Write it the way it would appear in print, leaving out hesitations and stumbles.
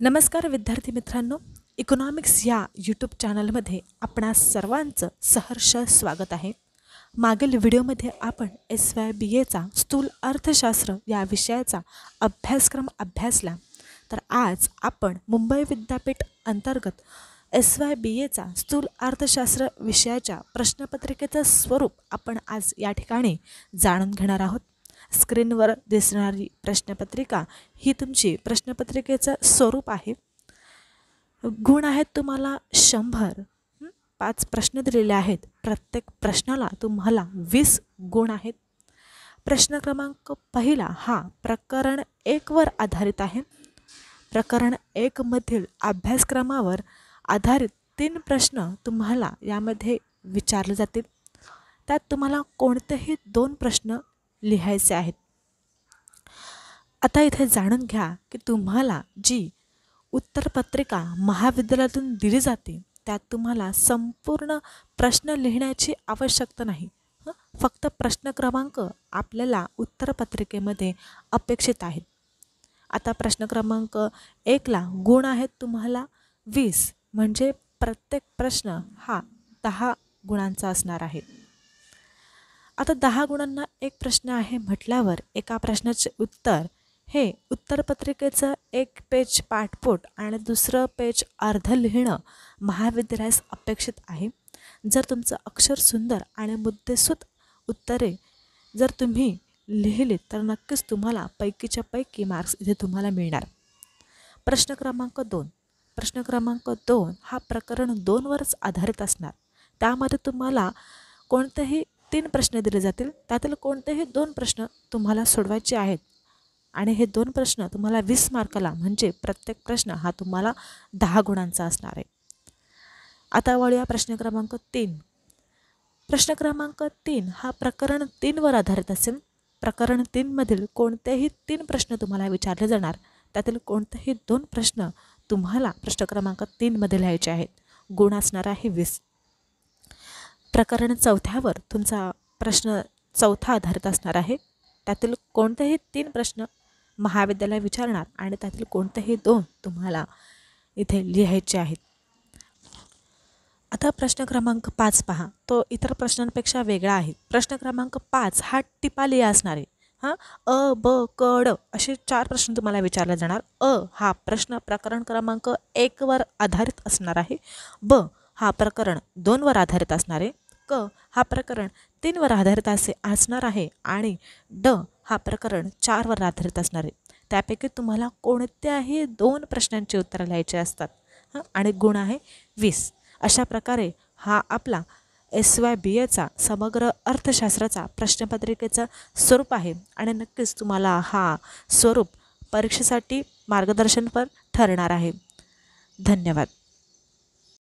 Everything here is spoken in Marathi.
नमस्कार विद्यार्थी मित्रांनो, इकॉनॉमिक्स या यूट्यूब चॅनलमध्ये आपणा सर्वांचं सहर्ष स्वागत आहे. मागील व्हिडिओमध्ये आपण SYBAचा स्थूल अर्थशास्त्र या विषयाचा अभ्यासक्रम अभ्यासला. तर आज आपण मुंबई विद्यापीठ अंतर्गत SYBAचा स्थूल अर्थशास्त्र विषयाच्या प्रश्नपत्रिकेचं स्वरूप आपण आज या ठिकाणी जाणून घेणार आहोत. स्क्रीनवर दिसणारी प्रश्नपत्रिका ही तुमची प्रश्नपत्रिकेचं स्वरूप आहे. गुण आहेत तुम्हाला 100. 5 प्रश्न दिलेले आहेत. प्रत्येक प्रश्नाला तुम्हाला 20 गुण आहेत. प्रश्न क्रमांक पहिला हा प्रकरण 1 वर आधारित आहे. प्रकरण 1 मधील अभ्यासक्रमावर आधारित 3 प्रश्न तुम्हाला यामध्ये विचारले जातील. त्यात तुम्हाला कोणतेही 2 प्रश्न लिहायचे आहेत. आता इथे जाणून घ्या की तुम्हाला जी उत्तरपत्रिका महाविद्यालयातून दिली जाते त्यात तुम्हाला संपूर्ण प्रश्न लिहिण्याची आवश्यकता नाही. फक्त प्रश्न क्रमांक आपल्याला उत्तरपत्रिकेमध्ये अपेक्षित आहेत. आता प्रश्न क्रमांक 1ला गुण आहेत तुम्हाला 20, म्हणजे प्रत्येक प्रश्न हा 10 गुणांचा असणार आहे. आता 10 गुणांना एक प्रश्न आहे म्हटल्यावर एका प्रश्नाचे उत्तर हे उत्तरपत्रिकेचं 1 पेज पाठपोट आणि दुसरं पेज अर्ध लिहिणं महाविद्यालयास अपेक्षित आहे. जर तुमचं अक्षर सुंदर आणि मुद्देसूद उत्तरे जर तुम्ही लिहिली तर नक्कीच तुम्हाला पैकीच्या पैकी मार्क्स इथे तुम्हाला मिळणार. प्रश्न क्रमांक 2. प्रश्न क्रमांक 2 हा प्रकरण 2 वरच आधारित असणार. त्यामध्ये तुम्हाला कोणतेही 3 प्रश्न दिले जातील. त्यातील कोणतेही 2 प्रश्न तुम्हाला सोडवायचे आहेत आणि हे 2 प्रश्न तुम्हाला 20 मार्काला, म्हणजे प्रत्येक प्रश्न हा तुम्हाला 10 गुणांचा असणार आहे. आता वळूया प्रश्न क्रमांक 3. प्रश्न क्रमांक 3 हा प्रकरण 3 वर आधारित असेल. प्रकरण 3 मधील कोणतेही 3 प्रश्न तुम्हाला विचारले जाणार. त्यातील कोणतेही 2 प्रश्न तुम्हाला प्रश्न क्रमांक 3 मध्ये लिहायचे आहेत. गुण असणार आहे 20. प्रकरण 4वर तुमचा प्रश्न 4था आधारित असणार आहे. त्यातील कोणतेही 3 प्रश्न महाविद्यालय विचारणार आणि त्यातील कोणतेही 2 तुम्हाला इथे लिहायचे आहेत. आता प्रश्न क्रमांक 5 पहा, तो इतर प्रश्नांपेक्षा वेगळा आहे. प्रश्न क्रमांक 5 हा टिपाली असणार आहे. अ, ब, क, ड असे 4 प्रश्न तुम्हाला विचारले जाणार. हा प्रश्न प्रकरण क्रमांक 1 वर आधारित असणार आहे. ब हा प्रकरण 2 वर आधारित असणार आहे. क हा प्रकरण 3 वर आधारित असणार आहे आणि ड हा प्रकरण 4 वर आधारित असणार आहे. त्यापैकी तुम्हाला कोणत्याही 2 प्रश्नांची उत्तरं लिहायची असतात आणि गुण आहे 20. अशा प्रकारे हा आपला SYBAचा समग्र अर्थशास्त्राचा प्रश्नपत्रिकेचं स्वरूप आहे आणि नक्कीच तुम्हाला हा स्वरूप परीक्षेसाठी मार्गदर्शनपर ठरणार आहे. धन्यवाद.